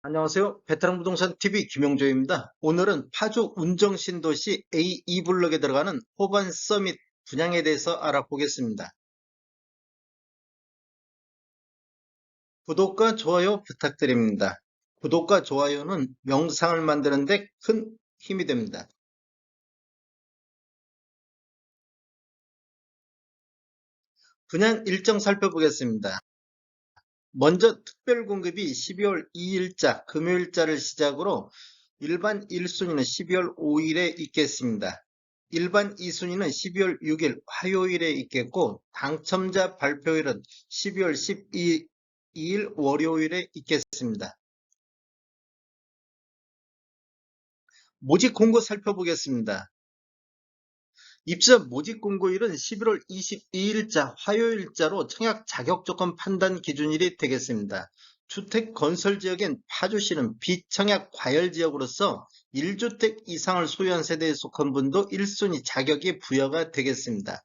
안녕하세요. 베테랑 부동산 TV 김용조입니다. 오늘은 파주 운정신도시 A2블럭에 들어가는 호반 서밋 분양에 대해서 알아보겠습니다. 구독과 좋아요 부탁드립니다. 구독과 좋아요는 영상을 만드는 데 큰 힘이 됩니다. 분양 일정 살펴보겠습니다. 먼저 특별 공급이 12월 2일자 금요일자를 시작으로 일반 1순위는 12월 5일에 있겠습니다. 일반 2순위는 12월 6일 화요일에 있겠고 당첨자 발표일은 12월 12일 월요일에 있겠습니다. 모집 공고 살펴보겠습니다. 입사 모집 공고일은 11월 22일자 화요일자로 청약 자격 조건 판단 기준일이 되겠습니다. 주택 건설 지역인 파주시는 비청약 과열 지역으로서 1주택 이상을 소유한 세대에 속한 분도 1순위 자격이 부여가 되겠습니다.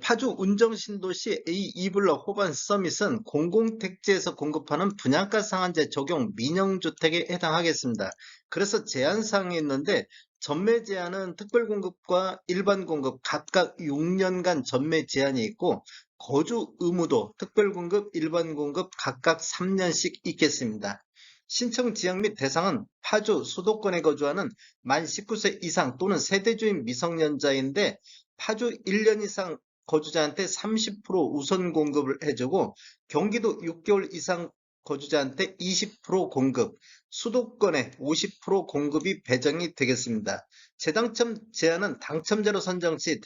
파주 운정신도시 A2블럭 호반 서밋은 공공택지에서 공급하는 분양가 상한제 적용 민영주택에 해당하겠습니다. 그래서 제한사항이 있는데 전매 제한은 특별공급과 일반공급 각각 6년간 전매 제한이 있고 거주 의무도 특별공급, 일반공급 각각 3년씩 있겠습니다. 신청 지역 및 대상은 파주 수도권에 거주하는 만 19세 이상 또는 세대주인 미성년자인데 파주 1년 이상 거주자한테 30% 우선 공급을 해주고 경기도 6개월 이상 거주자한테 20% 공급, 수도권에 50% 공급이 배정이 되겠습니다. 재당첨 제한은 당첨자로 선정 시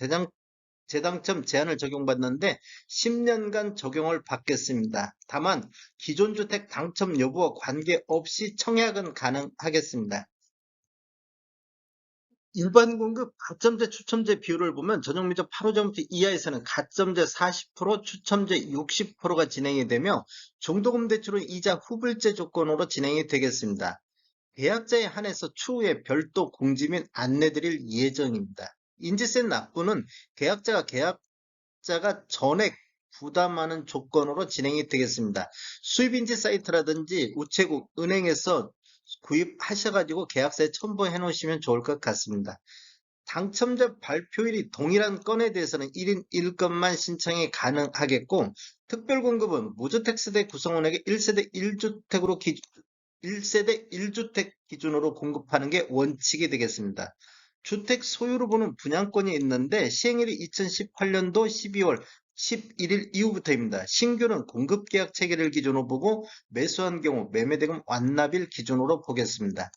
재당첨 제한을 적용받는데 10년간 적용을 받겠습니다. 다만 기존 주택 당첨 여부와 관계없이 청약은 가능하겠습니다. 일반 공급 가점제 추첨제 비율을 보면 전용 면적 8호점부터 이하에서는 가점제 40%, 추첨제 60%가 진행이 되며 중도금 대출은 이자 후불제 조건으로 진행이 되겠습니다. 계약자에 한해서 추후에 별도 공지 및 안내드릴 예정입니다. 인지세 납부는 계약자가 전액 부담하는 조건으로 진행이 되겠습니다. 수입인지 사이트라든지 우체국, 은행에서 구입하셔가지고 계약서에 첨부해 놓으시면 좋을 것 같습니다. 당첨자 발표일이 동일한 건에 대해서는 1인 1건만 신청이 가능하겠고 특별공급은 무주택 세대 구성원에게 1세대 1주택으로 1세대 1주택 기준으로 공급하는 게 원칙이 되겠습니다. 주택 소유로 보는 분양권이 있는데 시행일이 2018년도 12월 11일 이후부터입니다. 신규는 공급계약 체계를 기준으로 보고 매수한 경우 매매대금 완납일 기준으로 보겠습니다.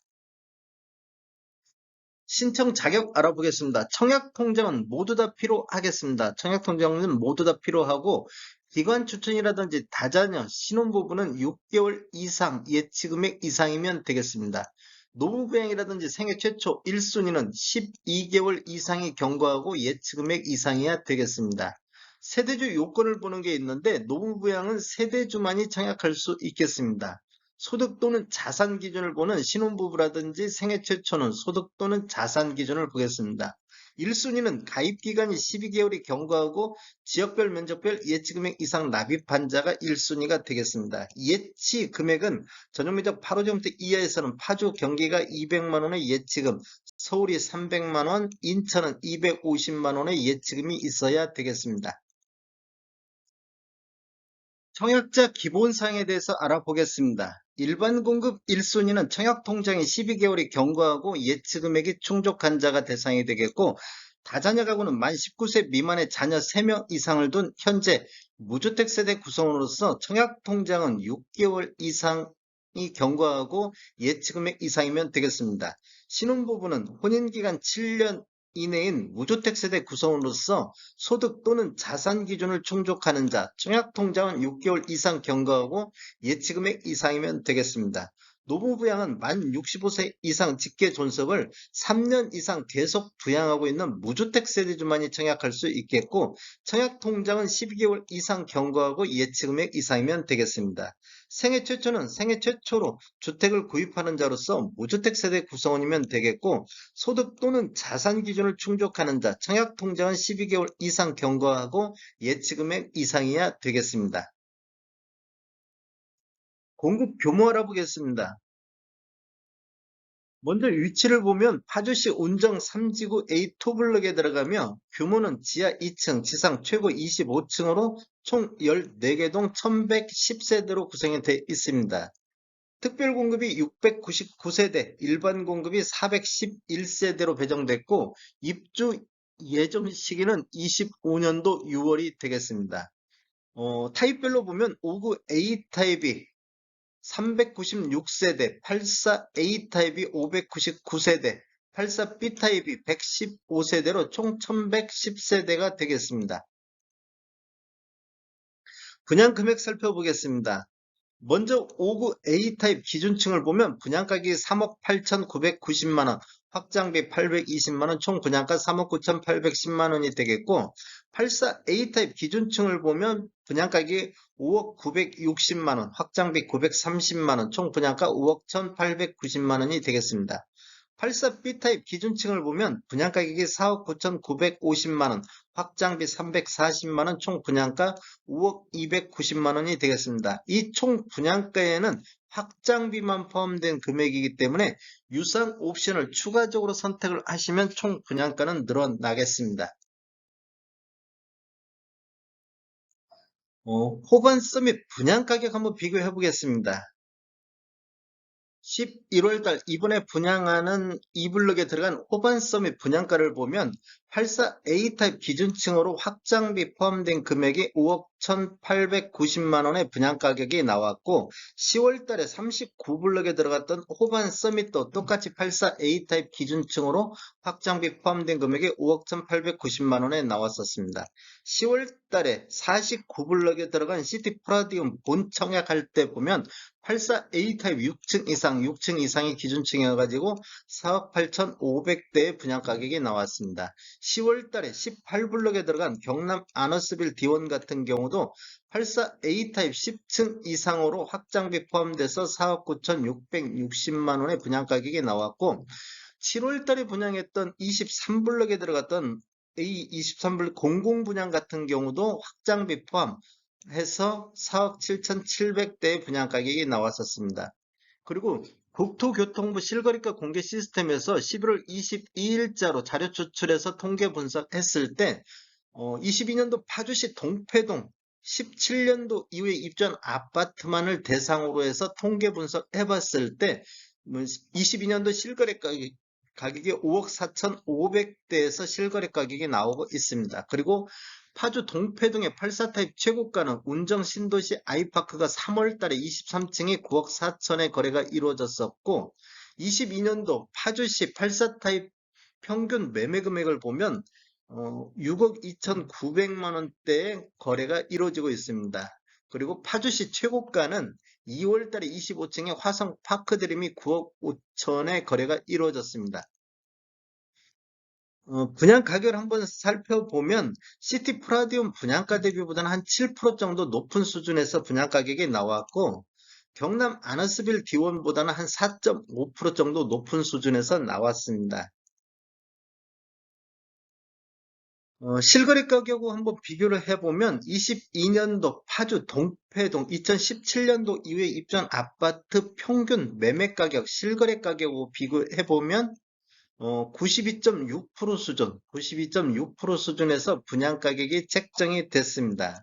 신청 자격 알아보겠습니다. 청약통장은 모두 다 필요하겠습니다. 청약통장은 모두 다 필요하고 기관 추천이라든지 다자녀, 신혼부부는 6개월 이상 예치금액 이상이면 되겠습니다. 노무부양이라든지 생애 최초 1순위는 12개월 이상이 경과하고 예치금액 이상이어야 되겠습니다. 세대주 요건을 보는 게 있는데 노무부양은 세대주만이 청약할 수 있겠습니다. 소득 또는 자산 기준을 보는 신혼부부라든지 생애 최초는 소득 또는 자산 기준을 보겠습니다. 1순위는 가입 기간이 12개월이 경과하고 지역별 면적별 예치 금액 이상 납입한 자가 1순위가 되겠습니다. 예치 금액은 전용 면적 8호제곱미터 이하에서는 파주 경기가 200만 원의 예치금, 서울이 300만 원, 인천은 250만 원의 예치금이 있어야 되겠습니다. 청약자 기본사항에 대해서 알아보겠습니다. 일반 공급 1순위는 청약통장이 12개월이 경과하고 예치금액이 충족한 자가 대상이 되겠고 다자녀 가구는 만 19세 미만의 자녀 3명 이상을 둔 현재 무주택 세대 구성원으로서 청약통장은 6개월 이상이 경과하고 예치금액 이상이면 되겠습니다. 신혼부부는 혼인기간 7년 이내인 무주택 세대 구성원으로서 소득 또는 자산 기준을 충족하는 자, 청약통장은 6개월 이상 경과하고 예치금액 이상이면 되겠습니다. 노무부양은 만 65세 이상 직계 존속을 3년 이상 계속 부양하고 있는 무주택 세대주만이 청약할 수 있겠고 청약통장은 12개월 이상 경과하고 예치금액 이상이면 되겠습니다. 생애 최초는 생애 최초로 주택을 구입하는 자로서 무주택 세대 구성원이면 되겠고 소득 또는 자산 기준을 충족하는 자, 청약통장은 12개월 이상 경과하고 예치금액 이상이어야 되겠습니다. 공급 규모 알아보겠습니다. 먼저 위치를 보면 파주시 운정 3지구 A2 블록에 들어가며 규모는 지하 2층, 지상 최고 25층으로 총 14개 동 1110세대로 구성이 되어 있습니다. 특별 공급이 699세대, 일반 공급이 411세대로 배정됐고 입주 예정 시기는 25년도 6월이 되겠습니다. 타입별로 보면 59 A타입이 396세대, 84 A타입이 599세대, 84 B타입이 115세대로 총 1110세대가 되겠습니다. 분양 금액 살펴보겠습니다. 먼저 59 A타입 기준층을 보면 분양가격이 3억 8,990만원, 확장비 820만원, 총 분양가 3억 9,810만원이 되겠고 84 A타입 기준층을 보면 분양가격이 5억 960만원, 확장비 930만원, 총 분양가 5억 1,890만원이 되겠습니다. 84 B타입 기준층을 보면 분양가격이 4억 9,950만원, 확장비 340만원, 총 분양가 5억 290만원이 되겠습니다. 이 총 분양가에는 확장비만 포함된 금액이기 때문에 유상 옵션을 추가적으로 선택을 하시면 총 분양가는 늘어나겠습니다. 호반 서밋 분양가격 한번 비교해 보겠습니다. 11월달 이번에 분양하는 이블록에 들어간 호반 서밋 분양가를 보면 84 A타입 기준층으로 확장비 포함된 금액이 5억 1,890만원의 분양가격이 나왔고 10월달에 39블록에 들어갔던 호반 서밋도 똑같이 84 A타입 기준층으로 확장비 포함된 금액이 5억 1,890만원에 나왔었습니다. 10월달에 49블록에 들어간 시티 프라디움 본 청약할 때 보면 84 A타입 6층 이상이 기준층이어가지고 4억 8,500대의 분양가격이 나왔습니다. 10월달에 18블록에 들어간 경남 아너스빌 D1 같은 경우도 84 A타입 10층 이상으로 확장비 포함돼서 4억 9,660만원의 분양가격이 나왔고 7월달에 분양했던 23블록에 들어갔던 A23블록 공공분양 같은 경우도 확장비 포함해서 4억 7,700대의 분양가격이 나왔었습니다. 그리고 국토교통부 실거래가 공개 시스템에서 11월 22일자로 자료 추출해서 통계 분석했을 때 22년도 파주시 동패동 17년도 이후에 입주한 아파트만을 대상으로 해서 통계 분석해봤을 때 22년도 실거래 가격이 5억 4,500대에서 실거래 가격이 나오고 있습니다. 그리고 파주 동패동의 84타입 최고가는 운정 신도시 아이파크가 3월달에 23층이 9억 4천에 거래가 이루어졌었고 22년도 파주시 84타입 평균 매매 금액을 보면 6억 2,900만 원대의 거래가 이루어지고 있습니다. 그리고 파주시 최고가는 2월달에 25층의 화성 파크드림이 9억 5천에 거래가 이루어졌습니다. 분양 가격을 한번 살펴보면 시티 프라디움 분양가 대비보다는 한 7% 정도 높은 수준에서 분양 가격이 나왔고 경남 아너스빌 D1보다는 한 4.5% 정도 높은 수준에서 나왔습니다. 실거래 가격하고 한번 비교를 해보면 22년도 파주 동패동 2017년도 이후에 입주한 아파트 평균 매매 가격 실거래 가격하고 비교해보면 92.6% 수준, 92.6% 수준에서 분양 가격이 책정이 됐습니다.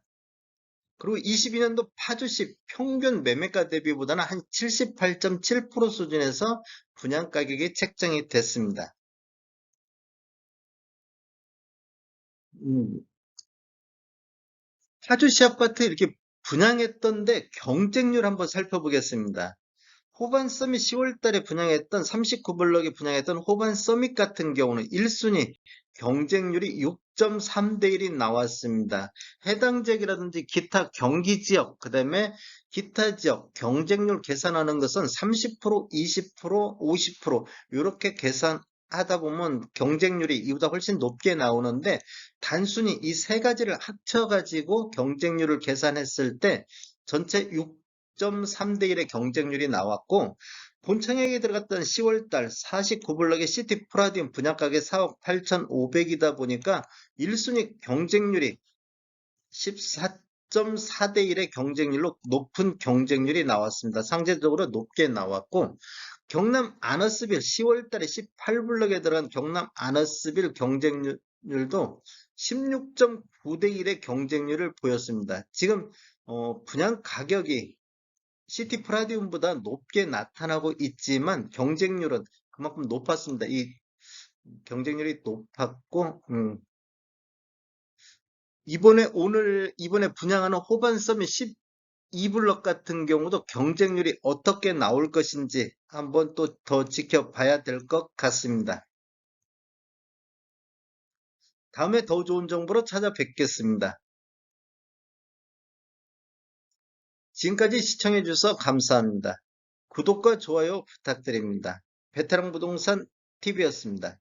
그리고 22년도 파주시 평균 매매가 대비보다는 한 78.7% 수준에서 분양 가격이 책정이 됐습니다. 파주시 아파트 이렇게 분양했던데 경쟁률 한번 살펴보겠습니다. 호반 서밋 10월달에 분양했던 39블럭에 분양했던 호반 서밋 같은 경우는 1순위 경쟁률이 6.3대 1이 나왔습니다. 해당 지역이라든지 기타 경기 지역, 그 다음에 기타 지역 경쟁률 계산하는 것은 30%, 20%, 50% 이렇게 계산하다 보면 경쟁률이 이보다 훨씬 높게 나오는데 단순히 이 세 가지를 합쳐가지고 경쟁률을 계산했을 때 전체 6.3대 1의 경쟁률이 나왔고 본청약에 들어갔던 10월달 49블럭의 시티 프라디움 분양가격이 4억 8,500이다 보니까 1순위 경쟁률이 6.4대 1의 경쟁률로 높은 경쟁률이 나왔습니다. 상대적으로 높게 나왔고, 경남 아너스빌 10월 달에 18블럭에 들어간 경남 아너스빌 경쟁률도 16.9대 1의 경쟁률을 보였습니다. 지금 분양 가격이 시티 프라디움보다 높게 나타나고 있지만 경쟁률은 그만큼 높았습니다. 이 경쟁률이 높았고, 이번에 분양하는 호반 서밋 12블럭 같은 경우도 경쟁률이 어떻게 나올 것인지 한번 또 더 지켜봐야 될 것 같습니다. 다음에 더 좋은 정보로 찾아뵙겠습니다. 지금까지 시청해 주셔서 감사합니다. 구독과 좋아요 부탁드립니다. 베테랑 부동산 TV였습니다.